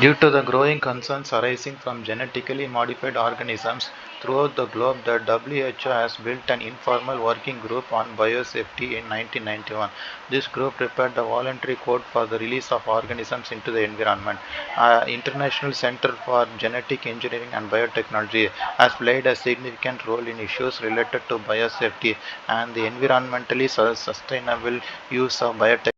Due to the growing concerns arising from genetically modified organisms throughout the globe, the WHO has built an informal working group on biosafety in 1991. This group prepared the voluntary code for the release of organisms into the environment. International Center for Genetic Engineering and Biotechnology has played a significant role in issues related to biosafety and the environmentally sustainable use of biotechnology.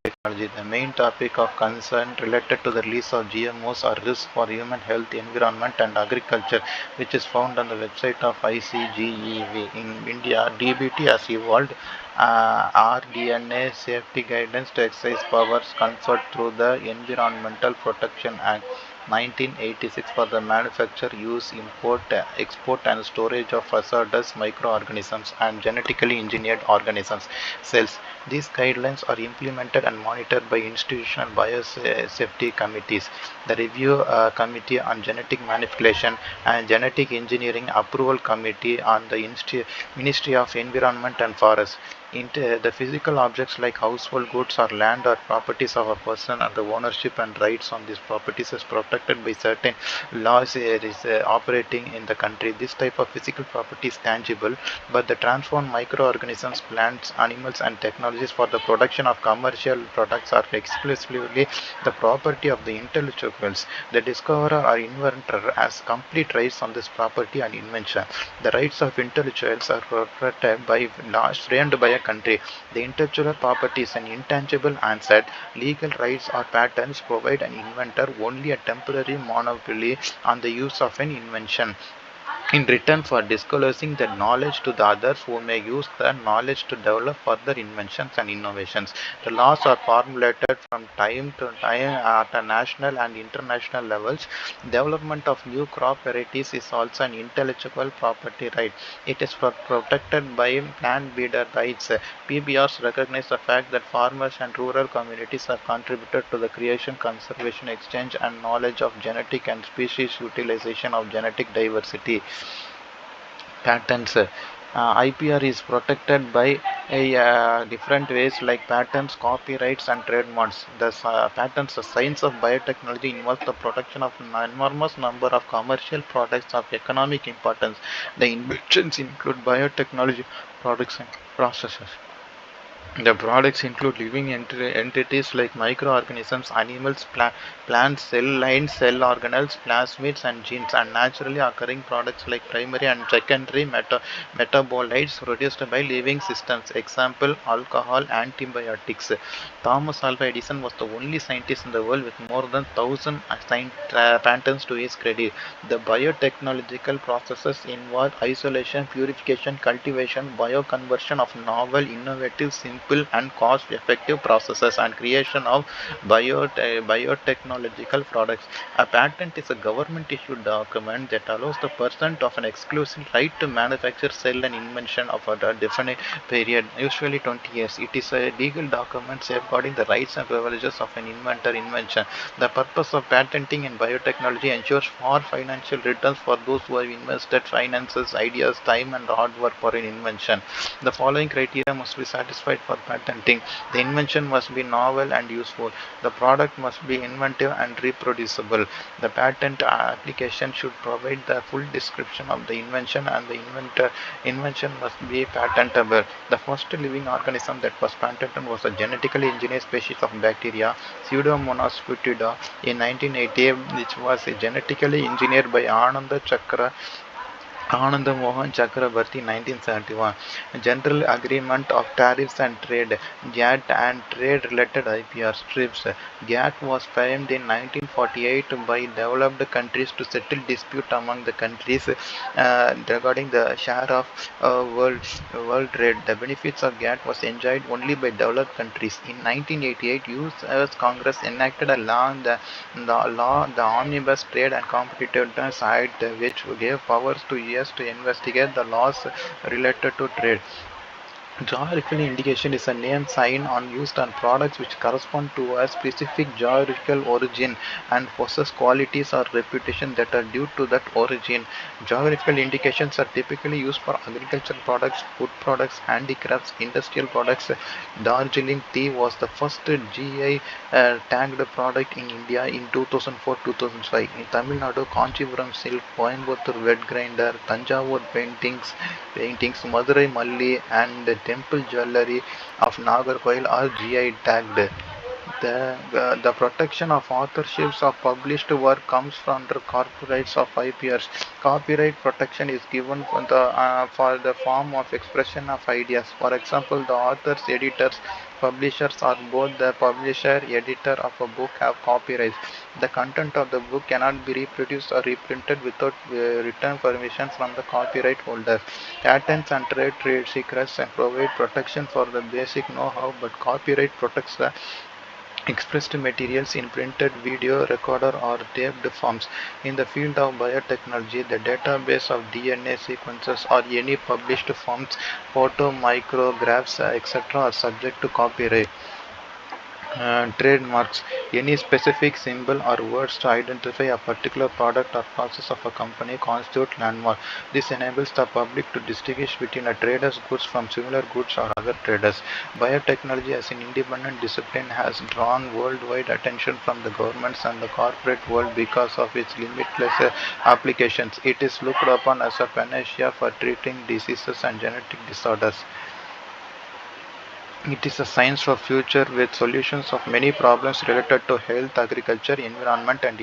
The main topic of concern related to the release of GMOs or risks for human health, environment, and agriculture, which is found on the website of ICGEV. In India, DBT has evolved rDNA safety guidance to exercise powers conferred through the Environmental Protection Act 1986 for the manufacture, use, import, export, and storage of hazardous microorganisms and genetically engineered organisms cells. These guidelines are implemented and monitored by institutional biosafety committees. The Review Committee on Genetic Manipulation and Genetic Engineering Approval Committee on the Ministry of Environment and Forest. The physical objects like household goods or land or properties of a person, and the ownership and rights on these properties is protected by certain laws operating in the country. This type of physical property is tangible, but the transformed microorganisms, plants, animals, and technologies for the production of commercial products are exclusively the property of the intellectuals. The discoverer or inventor has complete rights on this property and invention. The rights of intellectuals are protected by laws framed by a country. The intellectual property is an intangible asset. Legal rights or patents provide an inventor only a temporary monopoly on the use of an invention in return for disclosing their knowledge to the others who may use their knowledge to develop further inventions and innovations. The laws are formulated from time to time at a national and international levels. Development of new crop varieties is also an intellectual property right. It is protected by plant breeder rights. PBRs recognize the fact that farmers and rural communities have contributed to the creation, conservation, exchange, and knowledge of genetic and species utilization of genetic diversity. Patents. IPR is protected by different ways like patents, copyrights, and trademarks. The patents, the science of biotechnology involves the production of an enormous number of commercial products of economic importance. The inventions include biotechnology products and processes. The products include living entities like microorganisms, animals, plants, cell lines, cell organelles, plasmids, and genes, and naturally occurring products like primary and secondary metabolites produced by living systems. Example: alcohol, antibiotics. Thomas Alva Edison was the only scientist in the world with more than 1,000 patents to his credit. The biotechnological processes involve isolation, purification, cultivation, bioconversion of novel, innovative, simple, and cost-effective processes, and creation of biotechnological products. A patent is a government-issued document that allows the person to have an exclusive right to manufacture, sell, an invention of a definite period, usually 20 years. It is a legal document safeguarding the rights and privileges of an inventor invention. The purpose of patenting in biotechnology ensures for financial returns for those who have invested finances, ideas, time, and hard work for an invention. The following criteria must be satisfied for patenting. The invention must be novel and useful. The product must be inventive and reproducible. The patent application should provide the full description of the invention, and the invention must be patentable. The first living organism that was patented was a genetically engineered species of bacteria, Pseudomonas fetida, in 1980, which was genetically engineered by Ananda Mohan Chakrabarty, 1971. General Agreement of Tariffs and Trade (GATT) and Trade-related IPR (TRIPS). GATT was framed in 1948 by developed countries to settle dispute among the countries regarding the share of world trade. The benefits of GATT was enjoyed only by developed countries. In 1988, U.S. Congress enacted a law, the Omnibus Trade and Competitiveness Act, which gave powers to U.S. to investigate the laws related to trade. Geographical indication is a name sign on used on products which correspond to a specific geographical origin and possess qualities or reputation that are due to that origin. Geographical indications are typically used for agricultural products, food products, handicrafts, industrial products. Darjeeling tea was the first GI tagged product in India in 2004-2005. In Tamil Nadu, Kancheepuram silk, Coimbatore wetgrinder, Thanjavur paintings, Madurai Malli, and the temple jewelry of Nagarcoil are GI tagged. The protection of authorships of published work comes from the copyrights of 5 years. Copyright protection is given for the form of expression of ideas. For example, the authors, editors, publishers, or both the publisher, editor of a book have copyrights. The content of the book cannot be reproduced or reprinted without written permission from the copyright holder. Patents and trade secrets and provide protection for the basic know-how, but copyright protects the expressed materials in printed video, recorder, or taped forms. In the field of biotechnology, the database of DNA sequences or any published forms, photo, micrographs, etc. are subject to copyright. Trademarks: any specific symbol or words to identify a particular product or process of a company constitute landmark. This enables the public to distinguish between a trader's goods from similar goods or other traders. Biotechnology as an independent discipline has drawn worldwide attention from the governments and the corporate world because of its limitless applications. It is looked upon as a panacea for treating diseases and genetic disorders. It is a science of future with solutions of many problems related to health, agriculture, environment, and